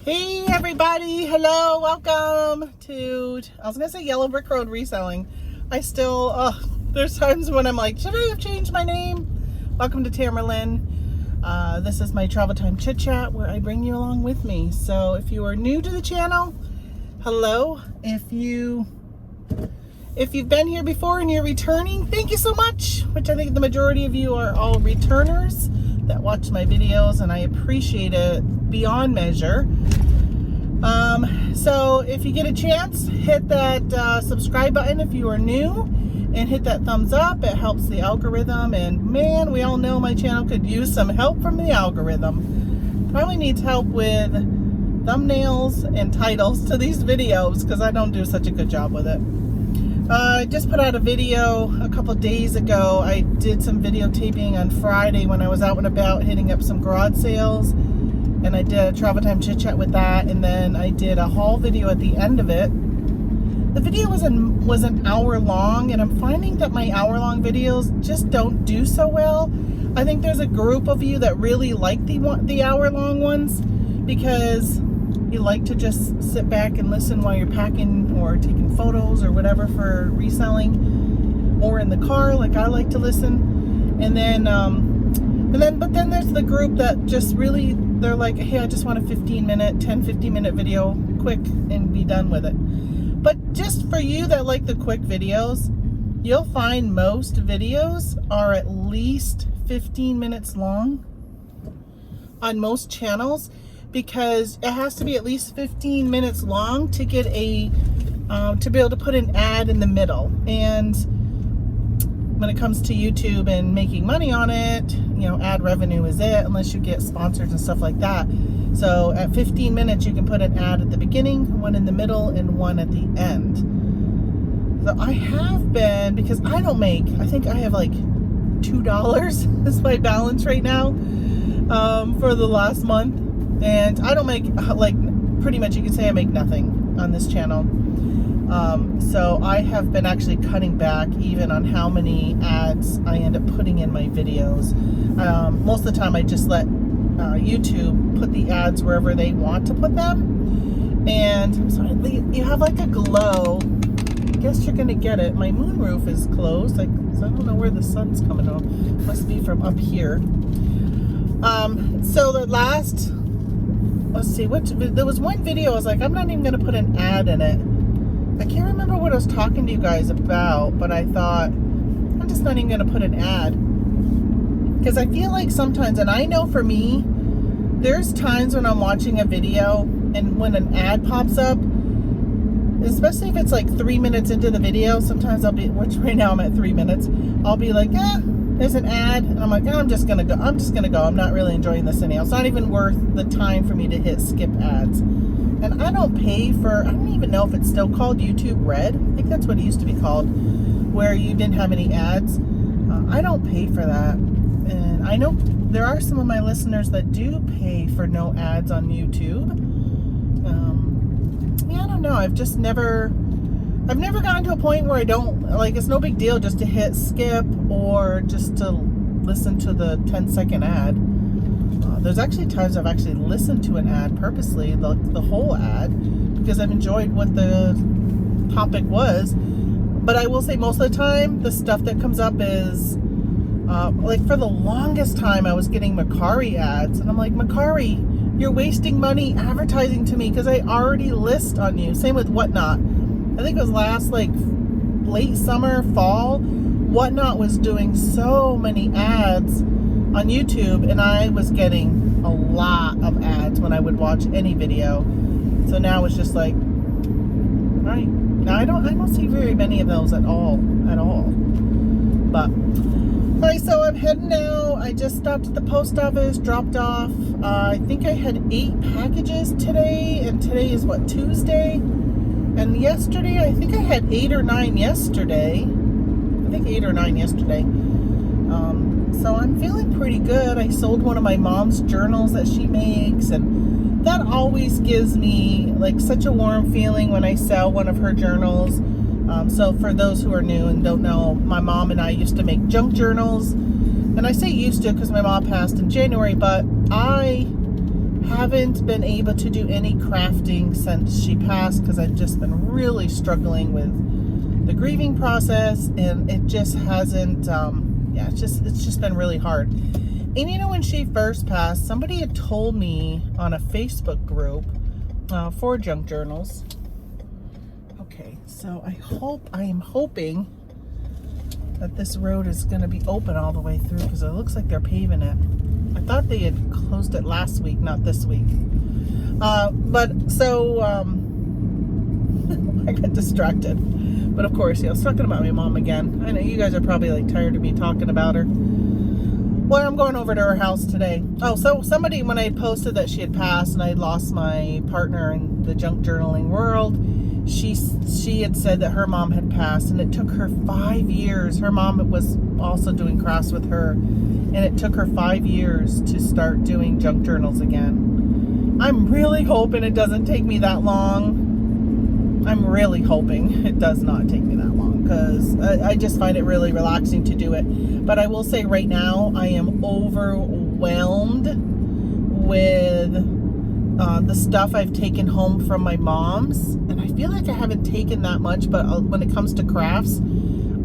Hey everybody, hello, welcome to, I was gonna say Yellow Brick Road Reselling. There's times when I'm like, should I have changed my name? Welcome to Tamerlane. This is my travel time chit chat where I bring you along with me. So if you are new to the channel, hello. If you've been here before and you're returning, thank you so much, which I think the majority of you are all returners that watch my videos, and I appreciate it beyond measure. So if you get a chance, hit that subscribe button if you are new, and hit that thumbs up. It helps the algorithm, and man, we all know my channel could use some help from the algorithm. Probably needs help with thumbnails and titles to these videos because I don't do such a good job with it. I just put out a video a couple days ago. I did some videotaping on Friday when I was out and about hitting up some garage sales, and I did a travel time chit chat with that, and then I did a haul video at the end of it. The video was an hour long, and I'm finding that my hour-long videos just don't do so well. I think there's a group of you that really like the hour-long ones because you like to just sit back and listen while you're packing or taking photos or whatever for reselling, or in the car like I like to listen. But then there's the group that just really, they're like, hey, I just want a 15 minute video, quick, and be done with it. But just for you that like the quick videos, you'll find most videos are at least 15 minutes long on most channels, because it has to be at least 15 minutes long to get to be able to put an ad in the middle. And when it comes to YouTube and making money on it, ad revenue is it, unless you get sponsors and stuff like that. So at 15 minutes, you can put an ad at the beginning, one in the middle, and one at the end. So I have been, because I think I have like $2 is my balance right now for the last month. And I don't make, pretty much you can say I make nothing on this channel. So I have been actually cutting back even on how many ads I end up putting in my videos. Most of the time I just let YouTube put the ads wherever they want to put them. And so you have like a glow. I guess you're gonna get it. My moonroof is closed. So I don't know where the sun's coming on. Must be from up here. So the last, let's see, there was one video I was like, I'm not even going to put an ad in it. I can't remember what I was talking to you guys about, but I thought, I'm just not even going to put an ad. Because I feel like sometimes, and I know for me, there's times when I'm watching a video and when an ad pops up, especially if it's like 3 minutes into the video, sometimes I'll be, which right now I'm at 3 minutes, I'll be like, there's an ad, and I'm like, I'm just gonna go. I'm not really enjoying this anyhow. It's not even worth the time for me to hit skip ads. And I don't pay for, I don't even know if it's still called YouTube Red. I think that's what it used to be called, where you didn't have any ads. I don't pay for that. And I know there are some of my listeners that do pay for no ads on YouTube. I don't know. I've never gotten to a point where I don't, like, it's no big deal just to hit skip or just to listen to the 10-second ad. There's actually times I've actually listened to an ad purposely, the whole ad, because I've enjoyed what the topic was. But I will say most of the time, the stuff that comes up is, like for the longest time, I was getting Macari ads. And I'm like, Macari, you're wasting money advertising to me because I already list on you. Same with Whatnot. I think it was last late summer, fall, Whatnot was doing so many ads on YouTube, and I was getting a lot of ads when I would watch any video. So now it's just like, all right, now I don't see very many of those at all. But all right, so I'm heading out. I just stopped at the post office, dropped off. I think I had 8 packages today, and today is what, Tuesday? And yesterday, I think I had 8 or 9 yesterday. So I'm feeling pretty good. I sold one of my mom's journals that she makes, and that always gives me like such a warm feeling when I sell one of her journals. So for those who are new and don't know, my mom and I used to make junk journals. And I say used to because my mom passed in January, but I haven't been able to do any crafting since she passed because I've just been really struggling with the grieving process, and it just hasn't, it's just been really hard. And you know, when she first passed, somebody had told me on a Facebook group for junk journals. Okay, so I am hoping that this road is going to be open all the way through, because it looks like they're paving it. I thought they had closed it last week, not this week. I got distracted. But of course, I was talking about my mom again. I know you guys are probably like tired of me talking about her. Well, I'm going over to her house today. Oh, so somebody, when I posted that she had passed and I had lost my partner in the junk journaling world, she had said that her mom had passed, and it took her 5 years. Her mom was also doing crafts with her, and it took her 5 years to start doing junk journals again. I'm really hoping it doesn't take me that long. I'm really hoping it does not take me that long, because I just find it really relaxing to do it. But I will say right now, I am overwhelmed with the stuff I've taken home from my mom's, and I feel like I haven't taken that much, but when it comes to crafts,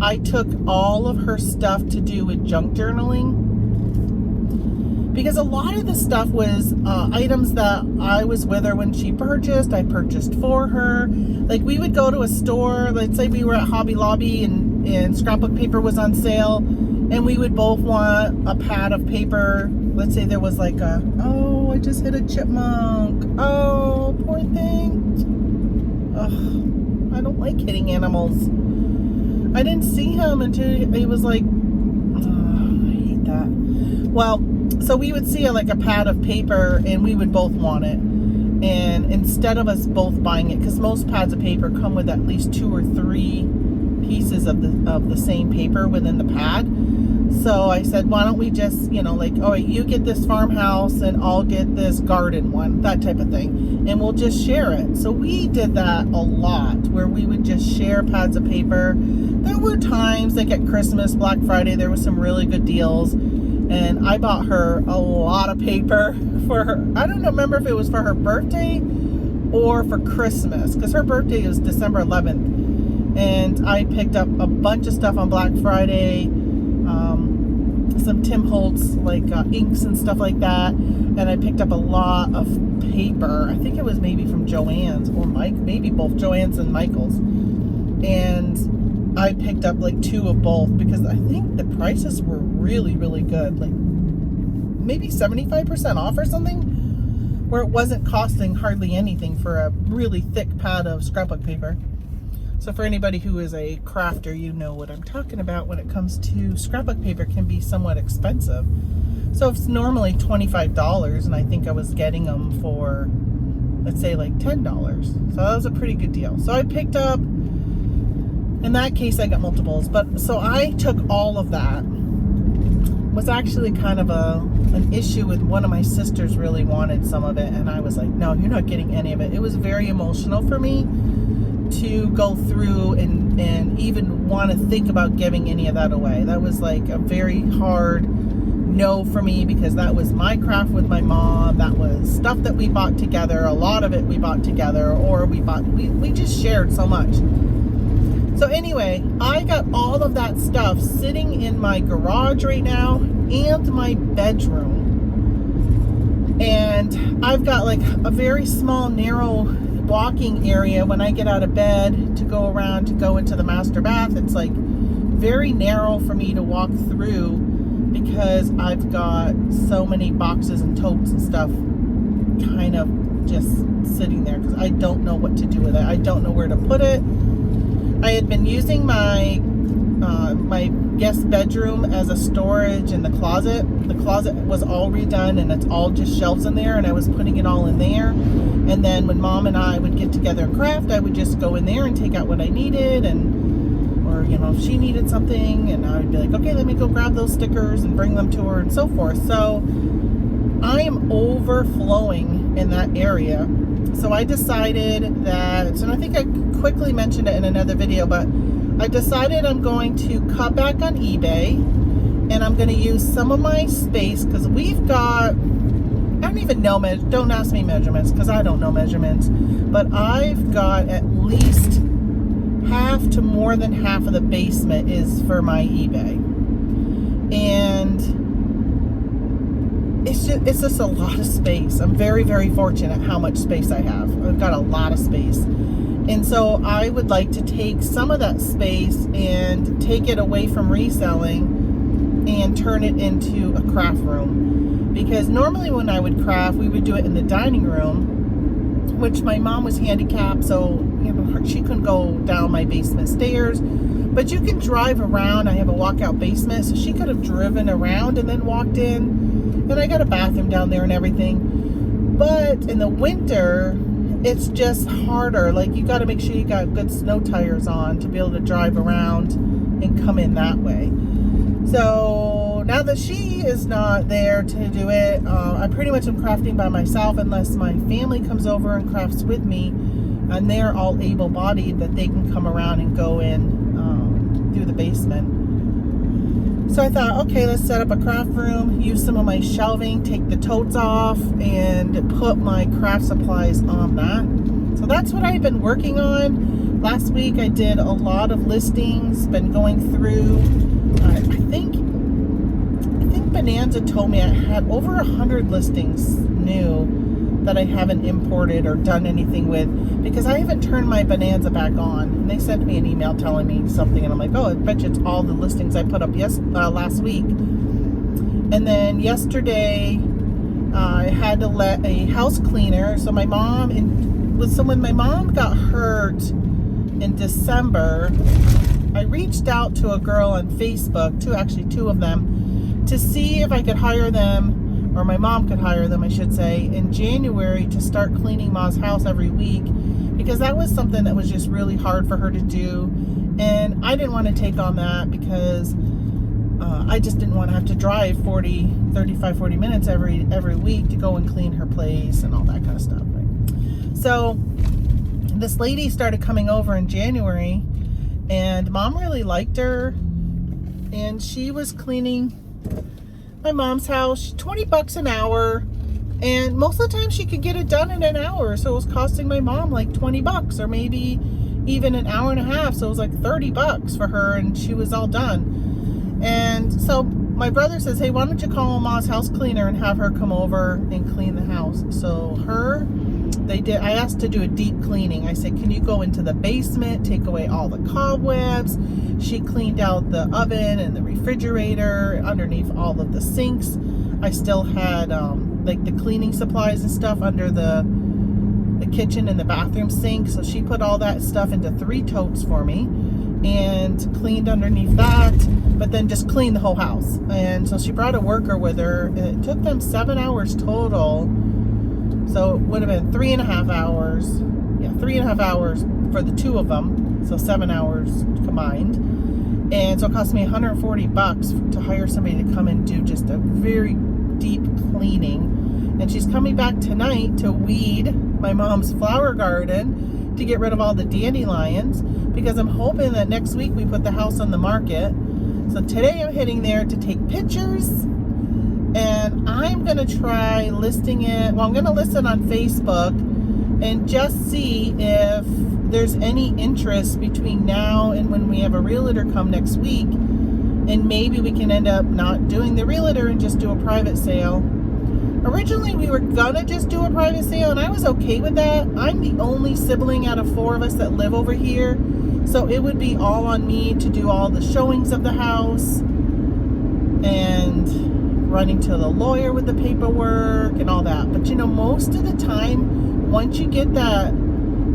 I took all of her stuff to do with junk journaling, because a lot of the stuff was items that I was with her when she purchased. I purchased for her. Like, we would go to a store, let's say we were at Hobby Lobby and scrapbook paper was on sale, and we would both want a pad of paper. Let's say there was like oh, I just hit a chipmunk. Oh, poor thing. Ugh, I don't like hitting animals. I didn't see him until he was like, I hate that. Well, so we would see like a pad of paper, and we would both want it. And instead of us both buying it, because most pads of paper come with at least 2 or 3 pieces of the same paper within the pad. So I said, why don't we just, like, all right, you get this farmhouse and I'll get this garden one, that type of thing, and we'll just share it. So we did that a lot, where we would just share pads of paper. There were times, like at Christmas, Black Friday, there was some really good deals, and I bought her a lot of paper for her. I don't remember if it was for her birthday or for Christmas, because her birthday was December 11th, and I picked up a bunch of stuff on Black Friday, some Tim Holtz, like inks and stuff like that, and I picked up a lot of paper. I think it was maybe from Joann's or maybe both Joann's and Michael's, and I picked up like 2 of both, because I think the prices were really, really good, like maybe 75% off or something, where it wasn't costing hardly anything for a really thick pad of scrapbook paper. So for anybody who is a crafter, you know what I'm talking about when it comes to scrapbook paper. Can be somewhat expensive. So it's normally $25, and I think I was getting them for, let's say, like $10. So that was a pretty good deal. So I picked up, in that case, I got multiples. But so I took all of that. Was actually kind of an issue with one of my sisters really wanted some of it, and I was like, no, you're not getting any of it. It was very emotional for me to go through and even want to think about giving any of that away. That was like a very hard no for me, because that was my craft with my mom. That was stuff that we bought together. A lot of it we bought together, or we just shared so much. So anyway, I got all of that stuff sitting in my garage right now and my bedroom. And I've got like a very small, narrow walking area when I get out of bed to go around to go into the master bath. It's like very narrow for me to walk through, because I've got so many boxes and totes and stuff kind of just sitting there, because I don't know what to do with it. I don't know where to put it. I had been using my my guest bedroom as a storage in the closet. The closet was all redone, and it's all just shelves in there, and I was putting it all in there. And then when Mom and I would get together and craft, I would just go in there and take out what I needed, or if she needed something, and I would be like, okay, let me go grab those stickers and bring them to her, and so forth. So I am overflowing in that area. So I decided that, and I think I quickly mentioned it in another video, but I decided I'm going to cut back on eBay, and I'm going to use some of my space, because we've got, don't even know, don't ask me measurements because I don't know measurements, but I've got at least half to more than half of the basement is for my eBay. And it's just a lot of space. I'm very, very fortunate how much space I have. I've got a lot of space. And so I would like to take some of that space and take it away from reselling and turn it into a craft room. Because normally when I would craft, we would do it in the dining room, which my mom was handicapped, so she couldn't go down my basement stairs. But you can drive around. I have a walkout basement, so she could have driven around and then walked in. And I got a bathroom down there and everything. But in the winter, it's just harder. Like, you got to make sure you got good snow tires on to be able to drive around and come in that way. So now that she is not there to do it, I pretty much am crafting by myself unless my family comes over and crafts with me, and they're all able-bodied that they can come around and go in through the basement. So I thought, okay, let's set up a craft room, use some of my shelving, take the totes off, and put my craft supplies on that. So that's what I've been working on. Last week I did a lot of listings, been going through, I think Bonanza told me I had over 100 listings new that I haven't imported or done anything with, because I haven't turned my Bonanza back on. And they sent me an email telling me something, and I'm like, oh, I bet you it's all the listings I put up last week. And then yesterday, I had to let a house cleaner. So when my mom got hurt in December, I reached out to a girl on Facebook, two of them, to see if I could hire them, or my mom could hire them, I should say, in January to start cleaning Ma's house every week, because that was something that was just really hard for her to do. And I didn't want to take on that because I just didn't want to have to drive 35, 40 minutes every week to go and clean her place and all that kind of stuff. Right? So this lady started coming over in January, and Mom really liked her, and she was cleaning my mom's house, $20 an hour, and most of the time she could get it done in an hour. So it was costing my mom like $20, or maybe even an hour and a half. So it was like $30 for her, and she was all done. And so my brother says, hey, why don't you call Ma's house cleaner and have her come over and clean the house? So I asked to do a deep cleaning. I said, can you go into the basement, take away all the cobwebs? She cleaned out the oven and the refrigerator, underneath all of the sinks. I still had like the cleaning supplies and stuff under the kitchen and the bathroom sink. So she put all that stuff into 3 totes for me and cleaned underneath that, but then just cleaned the whole house. And so she brought a worker with her, and it took them 7 hours total. So it would have been 3.5 hours. Yeah, 3.5 hours for the 2 of them. So 7 hours combined. And so it cost me $140 to hire somebody to come and do just a very deep cleaning. And she's coming back tonight to weed my mom's flower garden to get rid of all the dandelions, because I'm hoping that next week we put the house on the market. So today I'm heading there to take pictures. And I'm going to try listing it. Well, I'm going to list it on Facebook and just see if there's any interest between now and when we have a realtor come next week. And maybe we can end up not doing the realtor and just do a private sale. Originally, we were going to just do a private sale, and I was okay with that. I'm the only sibling out of 4 of us that live over here. So it would be all on me to do all the showings of the house and running to the lawyer with the paperwork and all that. But most of the time, once you get that,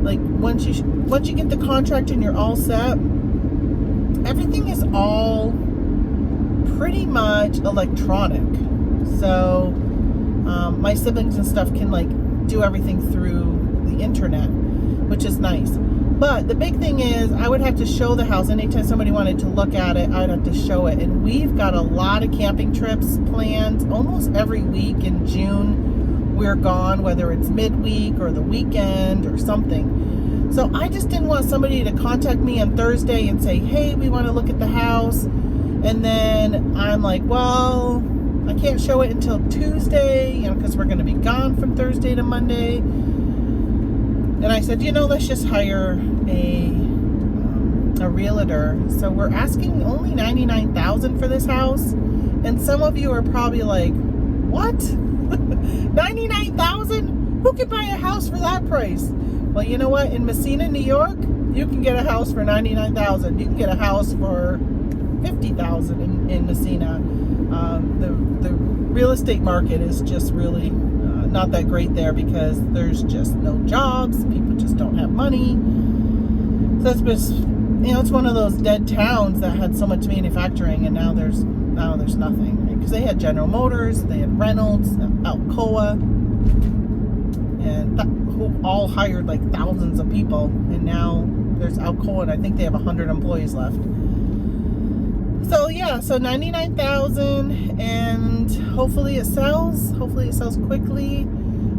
like once you get the contract and you're all set, everything is all pretty much electronic. So my siblings and stuff can like do everything through the internet, which is nice. But the big thing is, I would have to show the house. Anytime somebody wanted to look at it, I'd have to show it. And we've got a lot of camping trips planned. Almost every week in June, we're gone, whether it's midweek or the weekend or something. So I just didn't want somebody to contact me on Thursday and say, hey, we want to look at the house. And then I'm like, well, I can't show it until Tuesday, you know, because we're going to be gone from Thursday to Monday. And I said, you know, let's just hire a realtor. So we're asking only $99,000 for this house. And some of you are probably like, what? $99,000? Who can buy a house for that price? Well, you know what? In Messina, New York, you can get a house for $99,000. You can get a house for $50,000 in Messina. The real estate market is just really not that great there because there's just no jobs. People just don't have money. So it's just, you know, it's one of those dead towns that had so much manufacturing, and now there's nothing. Because they had General Motors, they had Reynolds, Alcoa, and who all hired like thousands of people. And now there's Alcoa, and I think they have 100 employees left. So yeah, so $99,000, and hopefully it sells. Hopefully it sells quickly.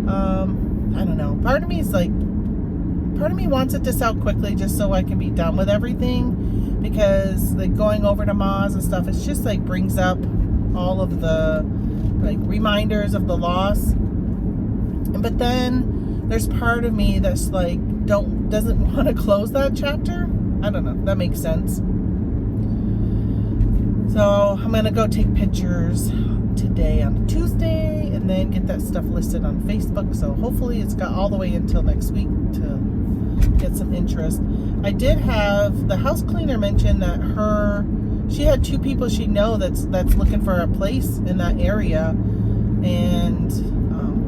I don't know. Part of me wants it to sell quickly just so I can be done with everything, because like going over to Ma's and stuff, it's just like brings up all of the like reminders of the loss. But then there's part of me that's like doesn't want to close that chapter. I don't know. That makes sense. So I'm gonna go take pictures today on Tuesday and then get that stuff listed on Facebook. So hopefully it's got all the way until next week to get some interest. I did have the house cleaner mention that she had 2 people she know that's looking for a place in that area, and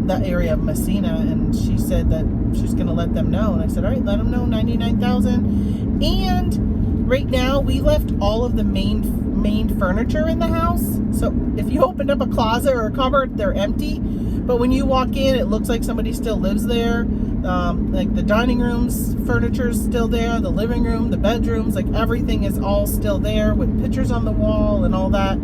that area of Messina, and she said that she's gonna let them know. And I said, all right, let them know. $99,000. And right now we left all of the main furniture in the house. So if you opened up a closet or a cupboard, they're empty. But when you walk in, it looks like somebody still lives there. Like the dining room's furniture is still there, the living room, the bedrooms, like everything is all still there with pictures on the wall and all that.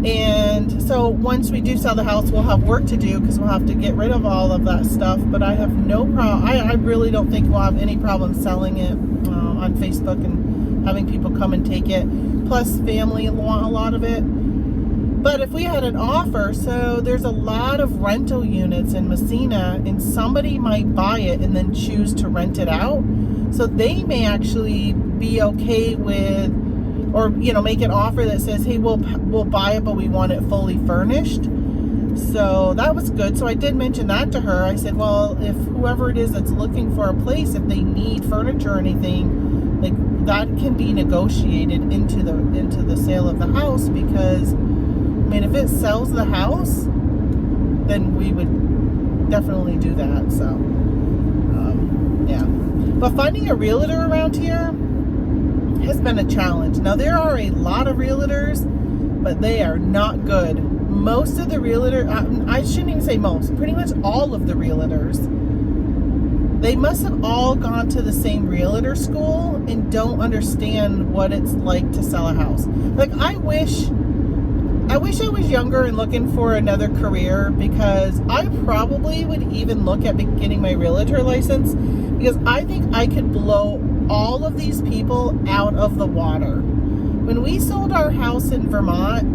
And so once we do sell the house, we'll have work to do because we'll have to get rid of all of that stuff. But I have no problem. I really don't think we'll have any problem selling it on Facebook and having people come and take it. Plus, family want a lot of it. But if we had an offer, so there's a lot of rental units in Messina, and somebody might buy it and then choose to rent it out. So they may actually be okay with, or you know, make an offer that says, hey, we'll buy it, but we want it fully furnished. So that was good. So I did mention that to her. I said, well, if whoever it is that's looking for a place, if they need furniture or anything, like that can be negotiated into the sale of the house, because I mean, if it sells the house, then we would definitely do that. So, yeah. But finding a realtor around here has been a challenge. Now, there are a lot of realtors, but they are not good. Most of the realtors, I shouldn't even say most, pretty much all of the realtors, they must have all gone to the same realtor school and don't understand what it's like to sell a house. Like, I wish I was younger and looking for another career, because I probably would even look at getting my realtor license, because I think I could blow all of these people out of the water. When we sold our house in Vermont,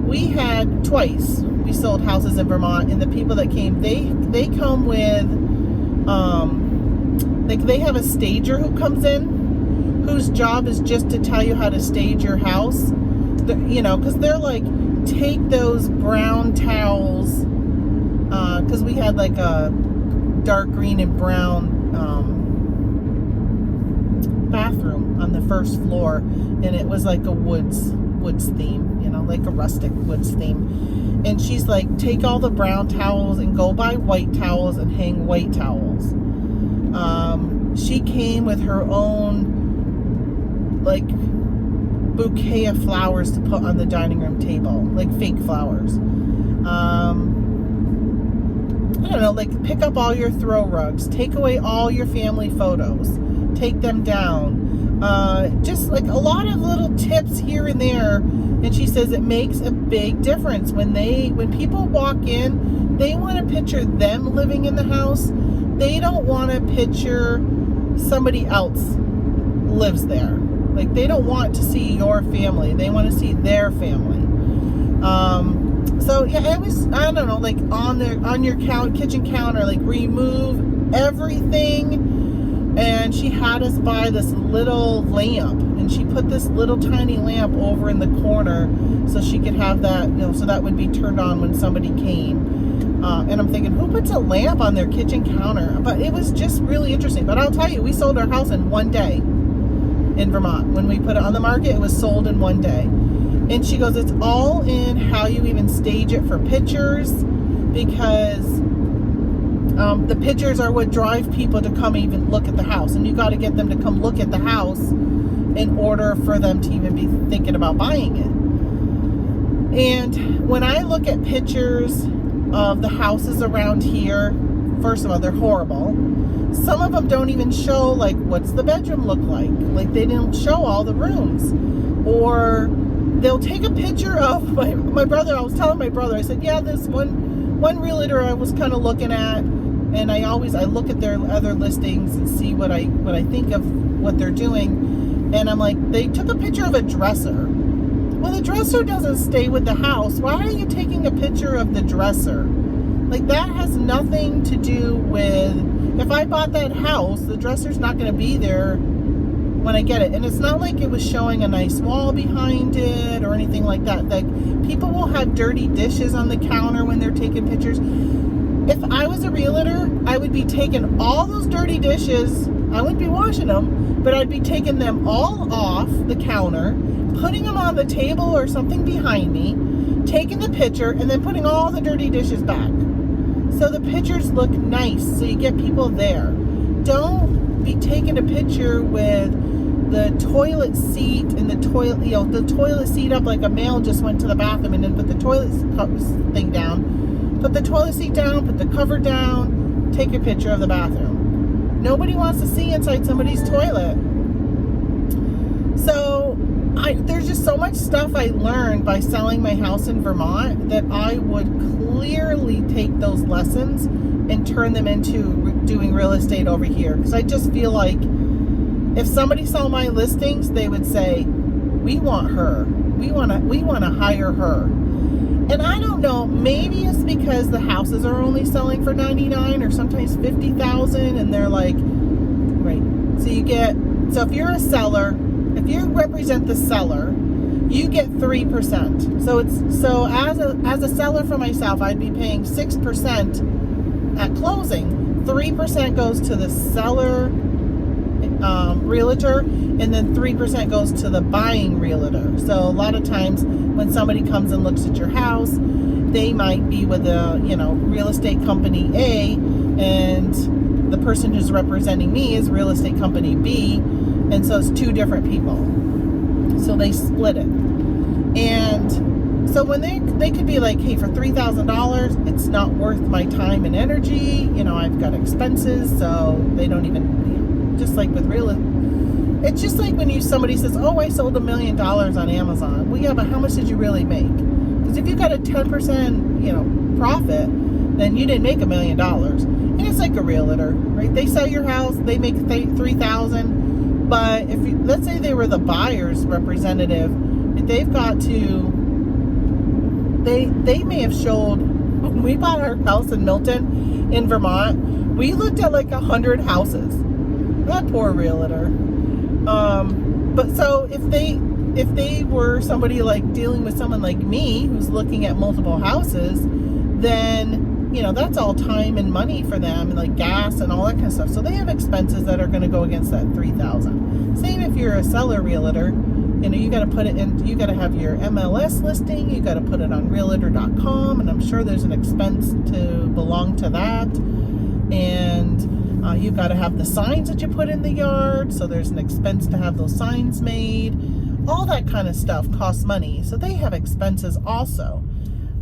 we had twice we sold houses in Vermont, and the people that came, they come with like they have a stager who comes in, whose job is just to tell you how to stage your house. You know, because they're like, take those brown towels, because we had like a dark green and brown bathroom on the first floor, and it was like a woods theme, you know, like a rustic woods theme. And she's like, take all the brown towels and go buy white towels and hang white towels. She came with her own like bouquet of flowers to put on the dining room table, like fake flowers. I don't know, like pick up all your throw rugs, take away all your family photos, take them down. Just like a lot of little tips here and there. And she says it makes a big difference when people walk in, they want to picture them living in the house. They don't want to picture somebody else lives there. Like, they don't want to see your family. They want to see their family. So yeah, it was, I don't know, like on your kitchen counter, like remove everything. And she had us buy this little lamp, and she put this little tiny lamp over in the corner so she could have that, so that would be turned on when somebody came. And I'm thinking, who puts a lamp on their kitchen counter? But it was just really interesting. But I'll tell you, we sold our house in one day in Vermont. When we put it on the market, it was sold in one day. And she goes, it's all in how you even stage it for pictures, because the pictures are what drive people to come even look at the house. And you got to get them to come look at the house in order for them to even be thinking about buying it. And when I look at pictures of the houses around here, first of all, they're horrible. Some of them don't even show, like, what's the bedroom look like. Like, they didn't show all the rooms. Or they'll take a picture of my brother. I was telling my brother, I said, yeah, this one realtor I was kind of looking at, and I look at their other listings and see what I think of what they're doing. And I'm like, they took a picture of a dresser. Well, the dresser doesn't stay with the house. Why are you taking a picture of the dresser? Like, that has nothing to do with, if I bought that house, the dresser's not going to be there when I get it. And it's not like it was showing a nice wall behind it or anything like that. Like, people will have dirty dishes on the counter when they're taking pictures. If I was a realtor, I would be taking all those dirty dishes. I wouldn't be washing them, but I'd be taking them all off the counter, putting them on the table or something behind me, taking the picture, and then putting all the dirty dishes back. So the pictures look nice, so you get people there. Don't be taking a picture with the toilet seat and the toilet seat up like a male just went to the bathroom, and then put the toilet thing down. Put the toilet seat down, put the cover down, take a picture of the bathroom. Nobody wants to see inside somebody's toilet. So there's just so much stuff I learned by selling my house in Vermont that I would clearly take those lessons and turn them into doing real estate over here. Because I just feel like if somebody saw my listings, they would say, we want her. We want to hire her. And I don't know, maybe it's because the houses are only selling for $99,000 or sometimes $50,000, and they're like, right. So if you're a seller, if you represent the seller, you get 3%. So as a seller for myself, I'd be paying 6% at closing. 3% goes to the seller realtor, and then 3% goes to the buying realtor. So a lot of times when somebody comes and looks at your house, they might be with a real estate company A, and the person who's representing me is real estate company B, and so it's two different people. So they split it. And so when they could be like, hey, for $3,000, it's not worth my time and energy. I've got expenses, so they don't even, just like with real estate. It's just like when somebody says, oh, I sold $1 million on Amazon. Well, yeah, but how much did you really make? Because if you got a 10%, profit, then you didn't make $1 million. And it's like a realtor, right? They sell your house, they make $3,000. But let's say they were the buyer's representative, if they've got to, they may have showed, when we bought our house in Milton, in Vermont, we looked at like 100 houses. That poor realtor. But so if they were somebody like dealing with someone like me who's looking at multiple houses, then that's all time and money for them, and like gas and all that kind of stuff. So they have expenses that are going to go against that $3,000. Same if you're a seller realtor, you got to put it in. You got to have your MLS listing. You got to put it on Realtor.com, and I'm sure there's an expense to belong to that. And you've got to have the signs that you put in the yard, so there's an expense to have those signs made. All that kind of stuff costs money, so they have expenses also.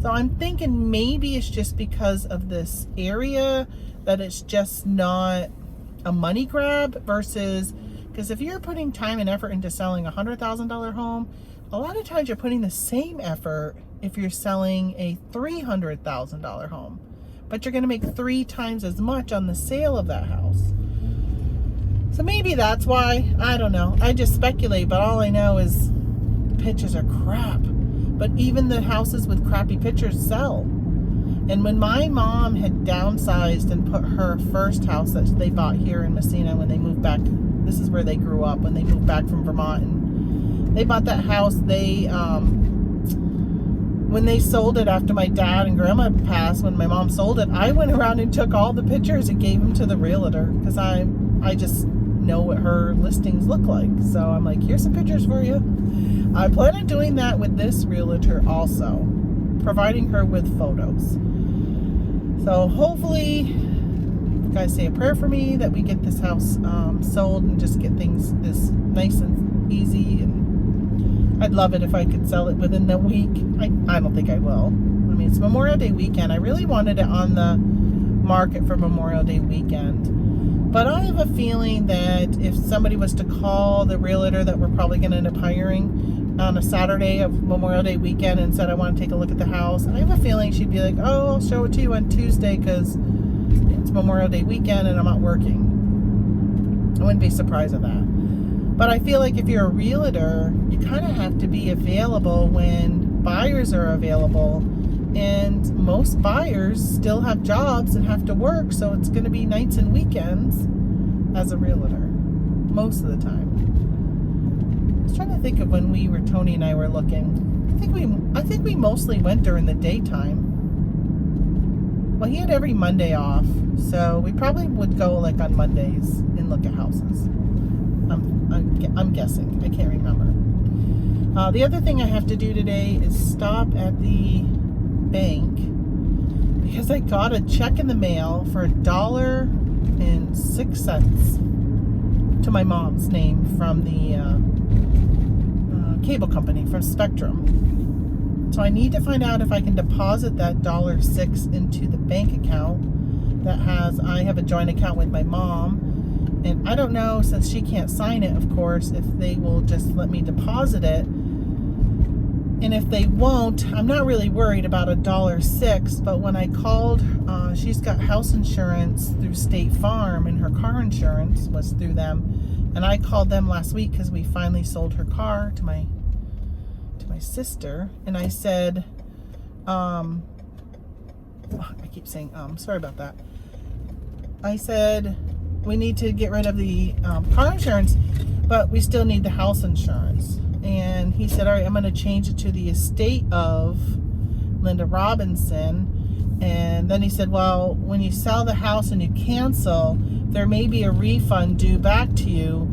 So I'm thinking maybe it's just because of this area that it's just not a money grab, versus, because if you're putting time and effort into selling a $100,000 home, a lot of times you're putting the same effort if you're selling a $300,000 home. But you're going to make 3 times as much on the sale of that house. So maybe that's why. I don't know. I just speculate, but all I know is pictures are crap. But even the houses with crappy pictures sell. And when my mom had downsized and put her first house that they bought here in Messina when they moved back, this is where they grew up, when they moved back from Vermont, and they bought that house, when they sold it after my dad and grandma passed, when my mom sold it, I went around and took all the pictures and gave them to the realtor, because I just know what her listings look like. So I'm like, here's some pictures for you. I plan on doing that with this realtor also, providing her with photos. So hopefully, you guys say a prayer for me that we get this house sold and just get things as nice and easy. And I'd love it if I could sell it within the week. I don't think I will. I mean, it's Memorial Day weekend. I really wanted it on the market for Memorial Day weekend. But I have a feeling that if somebody was to call the realtor that we're probably going to end up hiring on a Saturday of Memorial Day weekend and said, I want to take a look at the house, I have a feeling she'd be like, oh, I'll show it to you on Tuesday because it's Memorial Day weekend and I'm not working. I wouldn't be surprised at that. But I feel like if you're a realtor, you kind of have to be available when buyers are available. And most buyers still have jobs and have to work, so it's going to be nights and weekends as a realtor most of the time. I was trying to think of when Tony and I were looking. I think we mostly went during the daytime. Well, he had every Monday off, so we probably would go like on Mondays and look at houses. I'm guessing. I can't remember. The other thing I have to do today is stop at the bank because I got a check in the mail for $1.06 to my mom's name from the cable company, from Spectrum. So I need to find out if I can deposit that $1.06 into the bank account I have a joint account with my mom. And I don't know, since she can't sign it, of course, if they will just let me deposit it. And if they won't, I'm not really worried about $1.06, but when I called, she's got house insurance through State Farm, and her car insurance was through them. And I called them last week because we finally sold her car to my sister. And I said, I keep saying, sorry about that. I said, we need to get rid of the car insurance, but we still need the house insurance. And he said, all right, I'm going to change it to the estate of Linda Robinson. And then he said, well, when you sell the house and you cancel, there may be a refund due back to you.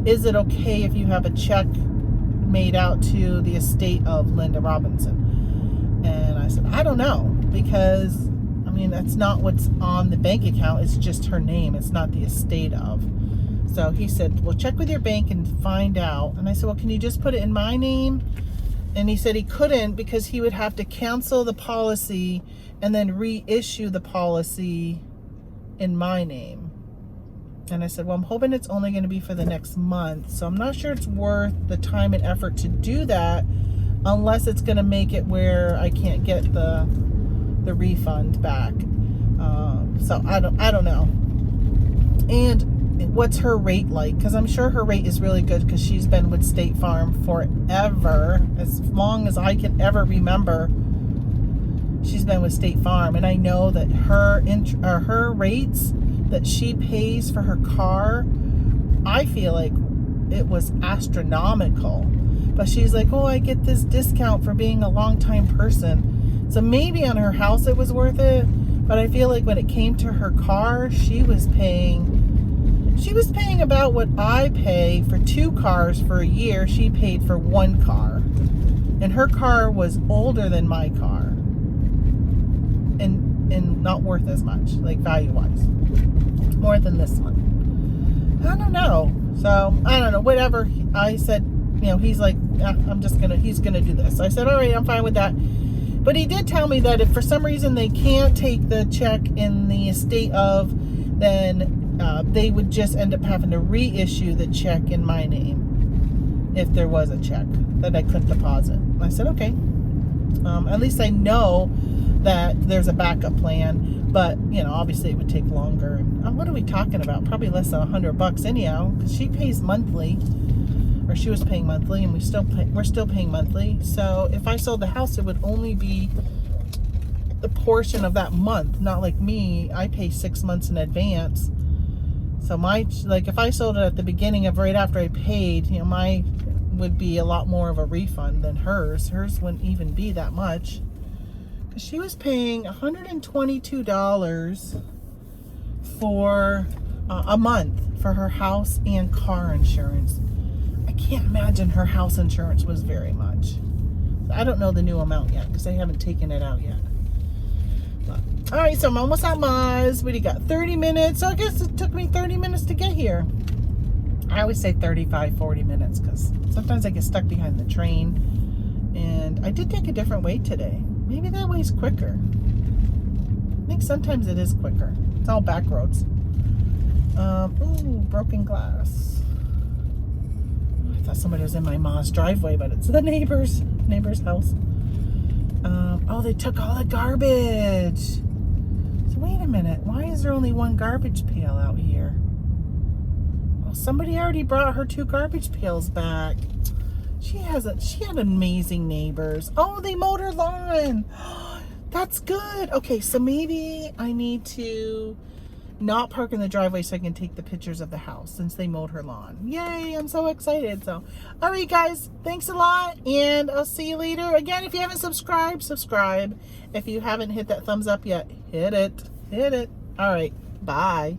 Is it okay if you have a check made out to the estate of Linda Robinson? And I said, I don't know, because, I mean, that's not what's on the bank account. It's just her name. It's not the estate of. So he said, well, check with your bank and find out. And I said, well, can you just put it in my name? And he said he couldn't because he would have to cancel the policy and then reissue the policy in my name. And I said, well, I'm hoping it's only going to be for the next month. So I'm not sure it's worth the time and effort to do that unless it's going to make it where I can't get the refund back. So I don't know. And what's her rate like? Because I'm sure her rate is really good because she's been with State Farm forever, as long as I can ever remember. She's been with State Farm, and I know that her rates that she pays for her car, I feel like it was astronomical. But she's like, oh, I get this discount for being a long-time person. So maybe on her house it was worth it, but I feel like when it came to her car, she was paying about what I pay for 2 cars for a year. She paid for 1 car. And her car was older than my car. And not worth as much, like value-wise. More than this one. I don't know. So, I don't know. Whatever. I said, he's like, he's gonna do this. I said, all right, I'm fine with that. But he did tell me that if for some reason they can't take the check in the estate of, then they would just end up having to reissue the check in my name if there was a check that I couldn't deposit. And I said, okay. At least I know that there's a backup plan, but obviously it would take longer. And what are we talking about? Probably less than $100 anyhow, because she pays monthly or she was paying monthly, and we're still paying monthly. So if I sold the house, it would only be the portion of that month. Not like me, I pay 6 months in advance. So if I sold it at the beginning of right after I paid, my would be a lot more of a refund than hers. Hers wouldn't even be that much, because she was paying $122 for a month for her house and car insurance. I can't imagine her house insurance was very much. I don't know the new amount yet because I haven't taken it out yet. But, all right, so I'm almost at Maz. What do you got? 30 minutes. So I guess it took me 30 minutes to get here. I always say 35, 40 minutes because sometimes I get stuck behind the train. And I did take a different way today. Maybe that way's quicker. I think sometimes it is quicker. It's all back roads. Ooh, broken glass. I thought somebody was in my Ma's driveway, but it's the neighbor's house. Oh, they took all the garbage. So wait a minute. Why is there only one garbage pail out here? Well, somebody already brought her 2 garbage pails back. She had amazing neighbors. Oh, they mowed her lawn. That's good. Okay, so maybe I need to not park in the driveway so I can take the pictures of the house since they mowed her lawn. Yay, I'm so excited. So, all right, guys, thanks a lot, and I'll see you later. Again, if you haven't subscribed, subscribe. If you haven't hit that thumbs up yet, hit it. All right, bye.